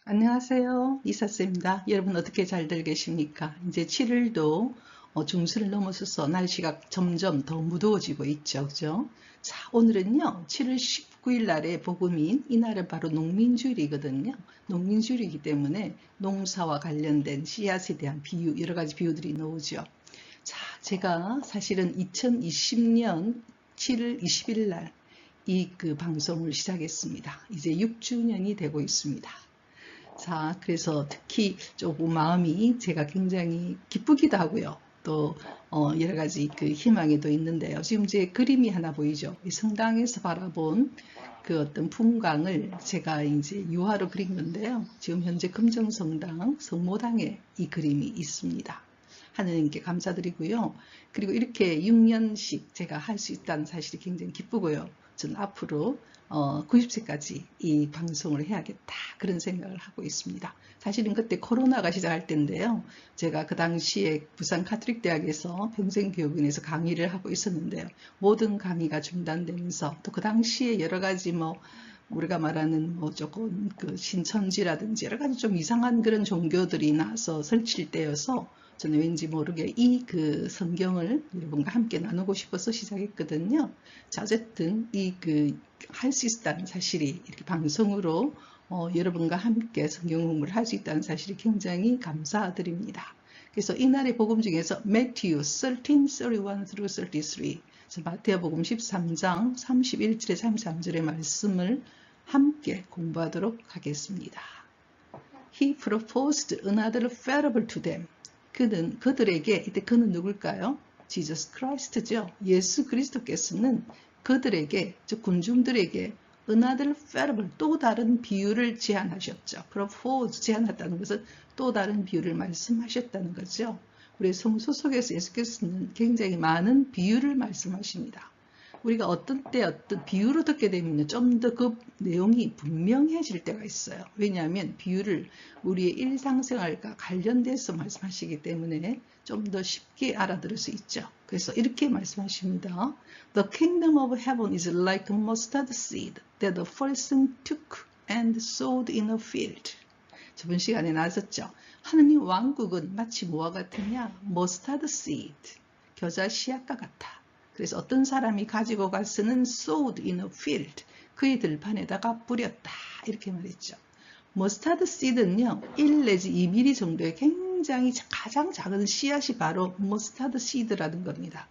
안녕하세요. 이사쌤입니다. 여러분 어떻게 잘들 계십니까? 이제 7일도 중순을 넘어서서 날씨가 점점 더 무더워지고 있죠. 그죠? 자, 오늘은요, 7월 19일 날의 복음인, 이날은 바로 농민주일이거든요. 농민주일이기 때문에 농사와 관련된 씨앗에 대한 비유, 여러 가지 비유들이 나오죠. 자, 제가 사실은 2020년 7월 20일 날 이 방송을 시작했습니다. 이제 6주년이 되고 있습니다. 자, 그래서 특히 조금 마음이 제가 굉장히 기쁘기도 하고요. 또 여러 가지 희망에도 있는데요. 지금 제 그림이 하나 보이죠? 이 성당에서 바라본 그 어떤 풍광을 제가 이제 유화로 그린 건데요. 지금 현재 금정성당 성모당에 이 그림이 있습니다. 하느님께 감사드리고요. 그리고 이렇게 6년씩 제가 할 수 있다는 사실이 굉장히 기쁘고요. 저는 앞으로 90세까지 이 방송을 해야겠다 그런 생각을 하고 있습니다. 사실은 그때 코로나가 시작할 때인데요. 제가 그 당시에 부산 카톨릭대학에서 평생교육원에서 강의를 하고 있었는데요. 모든 강의가 중단되면서 또 그 당시에 여러 가지 우리가 말하는 조금 신천지라든지 여러 가지 좀 이상한 그런 종교들이 나서 설칠 때여서 저는 왠지 모르게 이 성경을 여러분과 함께 나누고 싶어서 시작했거든요. 자, 어쨌든 할 수 있다는 사실이 이렇게 방송으로 여러분과 함께 성경 공부를 할 수 있다는 사실이 굉장히 감사드립니다. 그래서 이날의 복음 중에서 Matthew 13, 31 through 33, 마태복음 13장 31절에 33절의 말씀을 함께 공부하도록 하겠습니다. He proposed another parable to them. 그들에게, 이때 그는 누굴까요? Jesus Christ죠. 예수 그리스도께서는 그들에게, 즉 군중들에게 another parable, 또 다른 비유를 제안하셨죠. propose, 제안했다는 것은 또 다른 비유를 말씀하셨다는 거죠. 우리 성서 속에서 예수께서는 굉장히 많은 비유를 말씀하십니다. 우리가 어떤 때 어떤 비유로 듣게 되면 좀 더 그 내용이 분명해질 때가 있어요. 왜냐하면 비유를 우리의 일상생활과 관련돼서 말씀하시기 때문에 좀 더 쉽게 알아들을 수 있죠. 그래서 이렇게 말씀하십니다. The kingdom of heaven is like a mustard seed that a person took and sowed in a field. 저번 시간에 나왔었죠. 하느님 왕국은 마치 뭐와 같으냐? 머스타드 씨드, 겨자 씨앗과 같아. 그래서 어떤 사람이 가지고 가서는 sowed in a field, 그의 들판에다가 뿌렸다. 이렇게 말했죠. 머스타드 씨드는요, 1 내지 2mm 정도의 굉장히 가장 작은 씨앗이 바로 머스타드 씨드라는 겁니다.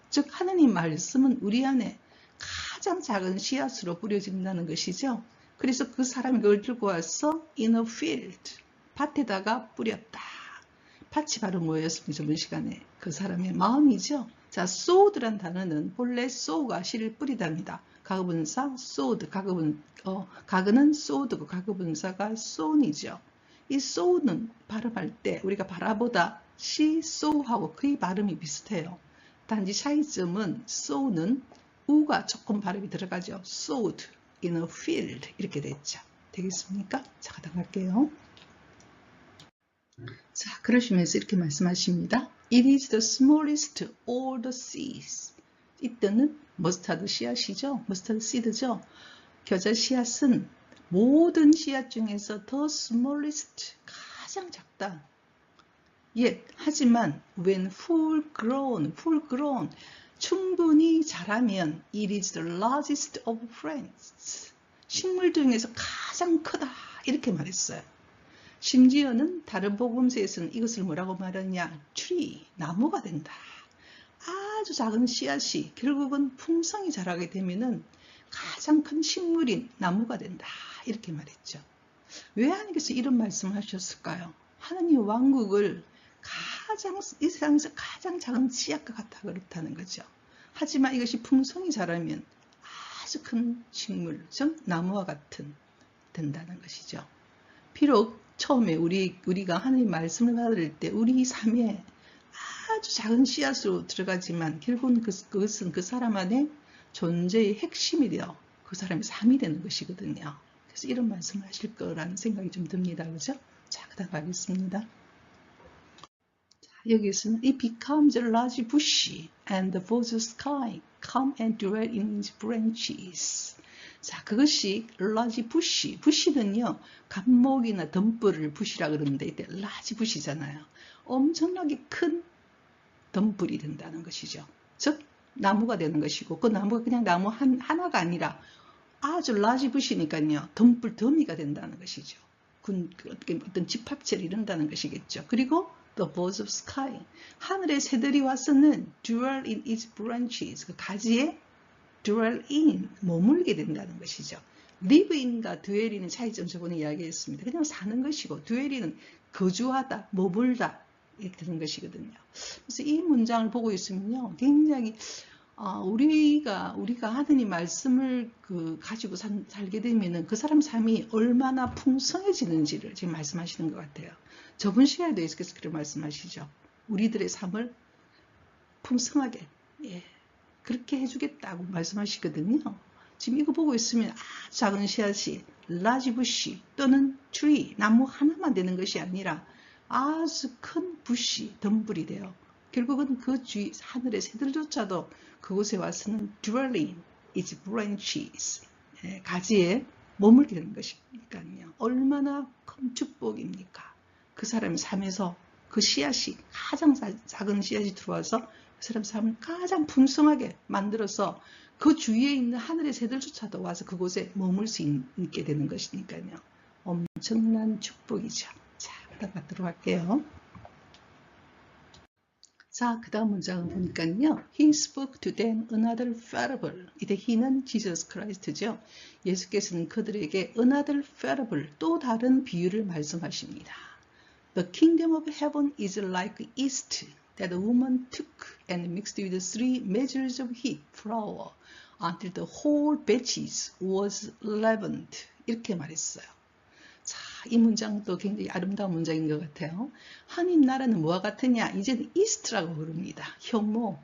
즉 하느님 말씀은 우리 안에 가장 작은 씨앗으로 뿌려진다는 것이죠. 그래서 그 사람이 그걸 들고 와서 in a field, 밭에다가 뿌렸다. 밭이 바로 뭐였습니까? 저번 시간에 그 사람의 마음이죠. 자, sowed란 단어는 본래 sow가 씨를 뿌리답니다. 가급분사 sowed, 가근은 sowed고 가급분사가 sown이죠. 이 sow는 발음할 때 우리가 바라보다 she, sow하고 거의 발음이 비슷해요. 단지 차이점은 sow는 우가 조금 발음이 들어가죠. sowed in a field 이렇게 됐죠. 되겠습니까? 자, 가다갈게요. 자, 그러시면서 이렇게 말씀하십니다. It is the smallest of all the seeds. 이때는 머스타드 씨앗이죠. 머스타드 씨드죠. 겨자 씨앗은 모든 씨앗 중에서 the smallest, 가장 작다. 하지만 when full grown, 충분히 자라면 it is the largest of plants. 식물 중에서 가장 크다. 이렇게 말했어요. 심지어는 다른 복음서에서는 이것을 뭐라고 말하냐? tree, 나무가 된다. 아주 작은 씨앗이 결국은 풍성히 자라게 되면은 가장 큰 식물인 나무가 된다. 이렇게 말했죠. 왜 하나님께서 이런 말씀을 하셨을까요? 하나님 왕국을 이 세상에서 가장 작은 씨앗과 같아 그렇다는 거죠. 하지만 이것이 풍성히 자라면 아주 큰 식물, 즉 나무와 같은 된다는 것이죠. 비록 처음에 우리가 하나님 말씀을 받을 때 우리 삶에 아주 작은 씨앗으로 들어가지만 결국은 그것은 그 사람 안에 존재의 핵심이 되어 그 사람의 삶이 되는 것이거든요. 그래서 이런 말씀을 하실 거라는 생각이 좀 듭니다. 그죠? 자, 그 다음 가겠습니다. 자, 여기서는 It becomes a large bush and the birds of the sky come and dwell in its branches. 자, 그것이 large bush. bush는요, 감목이나 덤불을 bush라 그러는데 이때 large bush잖아요. 엄청나게 큰 덤불이 된다는 것이죠. 즉 나무가 되는 것이고 그 나무가 그냥 나무 하나가 아니라 아주 large bush니까요. 덤불 더미가 된다는 것이죠. 어떤 집합체를 이룬다는 것이겠죠. 그리고 the birds of sky. 하늘의 새들이 와서는 dwell in its branches. 그 가지에 dwell in, 머물게 된다는 것이죠. live in과 dwell in의 차이점 저번에 이야기했습니다. 그냥 사는 것이고 dwell in은 거주하다, 머물다 이렇게 되는 것이거든요. 그래서 이 문장을 보고 있으면요. 굉장히 우리가 하느님 말씀을 가지고 살게 되면은 그 사람 삶이 얼마나 풍성해지는지를 지금 말씀하시는 것 같아요. 저번 시간에도 예수께서 그렇게 말씀하시죠. 우리들의 삶을 풍성하게, 그렇게 해주겠다고 말씀하시거든요. 지금 이거 보고 있으면 아주 작은 씨앗이 large bush 또는 tree, 나무 하나만 되는 것이 아니라 아주 큰 bush, 덤불이 돼요. 결국은 그 주위 하늘의 새들조차도 그곳에 와서는 dwelling its branches, 가지에 머물게 되는 것이니까요. 얼마나 큰 축복입니까? 그 사람의 삶에서 그 씨앗이 가장 작은 씨앗이 들어와서 그 사람 삶을 가장 풍성하게 만들어서 그 주위에 있는 하늘의 새들조차도 와서 그곳에 머물 수 있게 되는 것이니까요. 엄청난 축복이죠. 자, 그다음 받도록 할게요. 자, 그 다음 문장을 보니까요. He spoke to them another parable. 이때 he는 Jesus Christ죠. 예수께서는 그들에게 another parable, 또 다른 비유를 말씀하십니다. The kingdom of heaven is like yeast that a woman took and mixed with 3 measures of wheat flour until the whole batch was leavened. 이렇게 말했어요. 자, 이 문장도 굉장히 아름다운 문장인 것 같아요. 하나님 나라는 뭐와 같으냐? 이제는 이스트라고 부릅니다. 효모.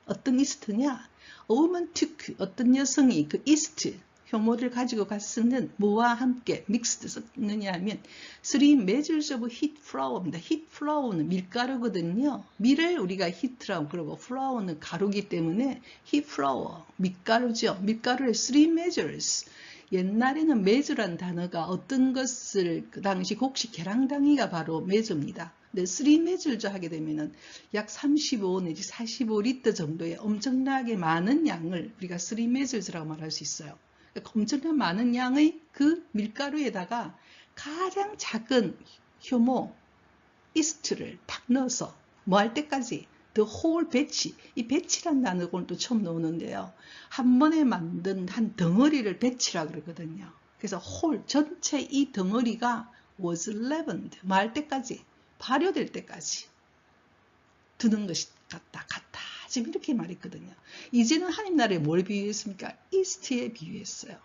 어떤 이스트냐? A woman took, 어떤 여성이 그 이스트, 효모를 가지고 갔으면 뭐와 함께 믹스드 섞느냐 하면 3 measures of wheat flour입니다. wheat flour는 밀가루거든요. 밀을 우리가 heat라고 그러고 flour는 가루기 때문에 wheat flour, 밀가루죠. 밀가루의 3 measures. 옛날에는 메주란 단어가 어떤 것을 그 당시 곡식 계량당이가 바로 메주입니다. 근데 3 메주를 하게 되면은 약 35 내지 45리터 정도의 엄청나게 많은 양을 우리가 3 메주라고 말할 수 있어요. 그러니까 엄청나게 많은 양의 그 밀가루에다가 가장 작은 효모, 이스트를 탁 넣어서 뭐 할 때까지 The whole batch, 이 batch란 단어를 또 처음 넣었는데요. 한 번에 만든 한 덩어리를 batch라 그러거든요. 그래서 whole, 전체 이 덩어리가 was leavened, 뭐 할 때까지, 발효될 때까지 두는 것이 같다. 지금 이렇게 말했거든요. 이제는 하나님 나라에 뭘 비유했습니까? 이스트에 비유했어요.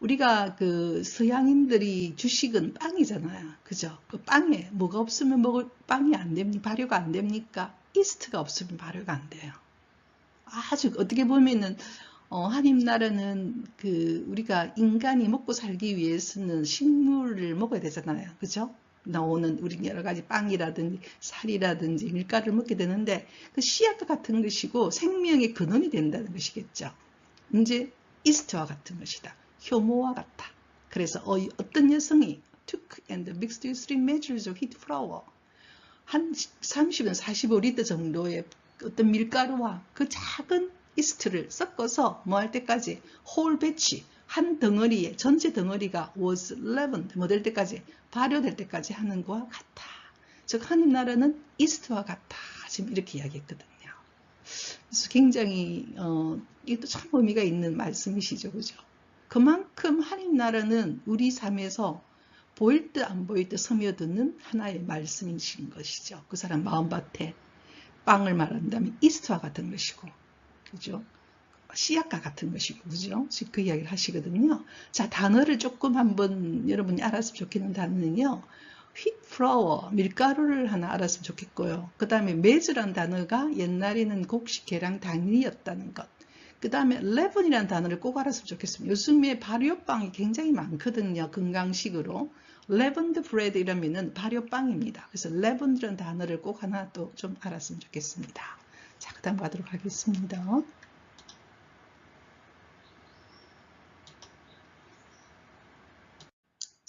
우리가 그 서양인들이 주식은 빵이잖아요. 그죠? 그 빵에 뭐가 없으면 빵이 안 됩니까? 발효가 안 됩니까? 이스트가 없으면 발효가 안 돼요. 아주 어떻게 보면은 하나님 나라는 그 우리가 인간이 먹고 살기 위해서는 식물을 먹어야 되잖아요. 그죠? 나오는 우리 여러 가지 빵이라든지 살이라든지 밀가루를 먹게 되는데 그 씨앗과 같은 것이고 생명의 근원이 된다는 것이겠죠. 이제 이스트와 같은 것이다. 효모와 같다. 그래서 어떤 여성이 took and mixed with 3 measures of wheat flour, 한 30은 45리터 정도의 어떤 밀가루와 그 작은 이스트를 섞어서 뭐 할 때까지 whole batch, 한 덩어리에 전체 덩어리가 was leavened, 뭐 될 때까지 발효될 때까지 하는 것과 같다. 즉 하나님 나라는 이스트와 같다. 지금 이렇게 이야기했거든요. 그래서 굉장히 이것도 참 의미가 있는 말씀이시죠, 그죠? 그만큼 하나님 나라는 우리 삶에서 보일 듯 안 보일 듯 스며드는 하나의 말씀이신 것이죠. 그 사람 마음밭에 빵을 말한다면 이스트와 같은 것이고, 그죠? 씨앗과 같은 것이고, 그죠? 지금 그 이야기를 하시거든요. 자, 단어를 조금 한번 여러분이 알았으면 좋겠는 단어는요. wheat flour, 밀가루를 하나 알았으면 좋겠고요. 그 다음에 메즈란 단어가 옛날에는 곡식 계량 당이었다는 것. 그 다음에 leaven이라는 단어를 꼭 알았으면 좋겠습니다. 요즘에 발효빵이 굉장히 많거든요. 건강식으로. leavened bread 이라면은 발효빵입니다. 그래서 leaven이라는 단어를 꼭 하나 또 좀 알았으면 좋겠습니다. 자, 그 다음 가도록 하겠습니다.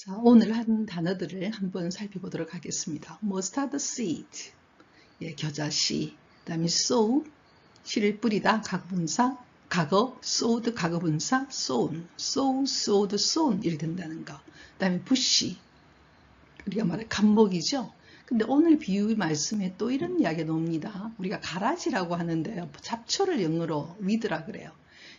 자, 오늘 한 단어들을 한번 살펴보도록 하겠습니다. mustard seed, 예, 겨자씨, 그 다음에 sow, 씨를 뿌리다, 가거분사, 가거, sowed, 가거분사, sown, sow, sowed, sown 이렇게 된다는 거. 그 다음에 bush, 우리가 말해 감목이죠. 근데 오늘 비유 말씀에 또 이런 이야기가 나옵니다. 우리가 가라지라고 하는데요. 잡초를 영어로 weed라 그래요.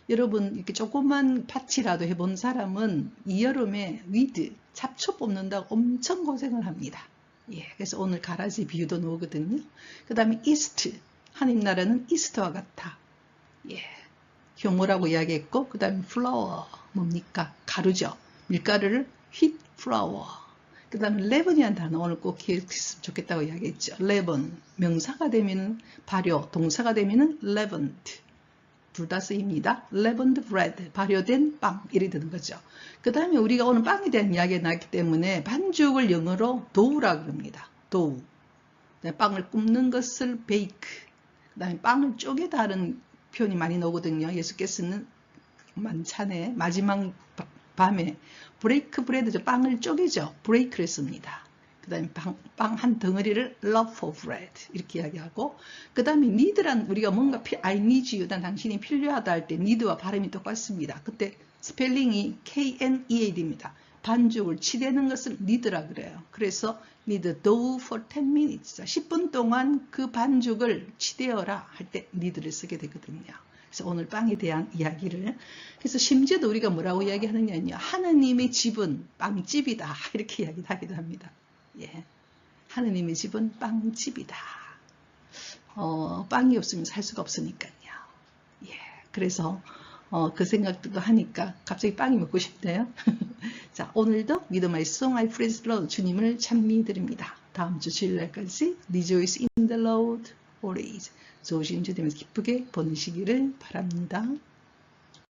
여러분 이렇게 조그만 밭이라도 해본 사람은 이 여름에 weed, 잡초 뽑는다고 엄청 고생을 합니다. 예, 그래서 오늘 가라지 비유도 나오거든요. 그 다음에 east, 하나님 나라는 east와 같아. 예, 효모라고 이야기했고, 그 다음에 flour, 뭡니까? 가루죠. 밀가루를 wheat flour. 그 다음에 leaven이라는 단어 오늘 꼭 기억했으면 좋겠다고 이야기했죠. leaven, 명사가 되면은 발효, 동사가 되면은 leavened. 둘 다 쓰입니다. leavened bread, 발효된 빵, 이렇게 되는 거죠. 그 다음에 우리가 오늘 빵에 대한 이야기가 나왔기 때문에 반죽을 영어로 dough라고 합니다. dough. 빵을 굽는 것을 bake. 그 다음에 빵을 쪼개다 하는 표현이 많이 나오거든요. 예수께서는 만찬에 마지막 밤에 break bread, 빵을 쪼개죠. break를 씁니다. 그 다음에 빵 한 덩어리를 loaf of bread 이렇게 이야기하고, 그 다음에 need란 우리가 뭔가 I need you, 난 당신이 필요하다 할 때 need와 발음이 똑같습니다. 그때 스펠링이 KNEAD입니다. 반죽을 치대는 것을 need라 그래요. 그래서 need dough for 10 minutes. 10분 동안 그 반죽을 치대어라 할 때 need를 쓰게 되거든요. 그래서 오늘 빵에 대한 이야기를, 그래서 심지어도 우리가 뭐라고 이야기하느냐요. 하느님의 집은 빵집이다 이렇게 이야기하기도 합니다. 예, 하느님의 집은 빵집이다. 빵이 없으면 살 수가 없으니까요. 예, 그래서 그 생각도 하니까 갑자기 빵이 먹고 싶네요. 자, 오늘도 With my song I praise the Lord, 주님을 찬미드립니다. 다음 주 주일날까지 Rejoice in the Lord always, 좋으신 주님을 기쁘게 보내시기를 바랍니다.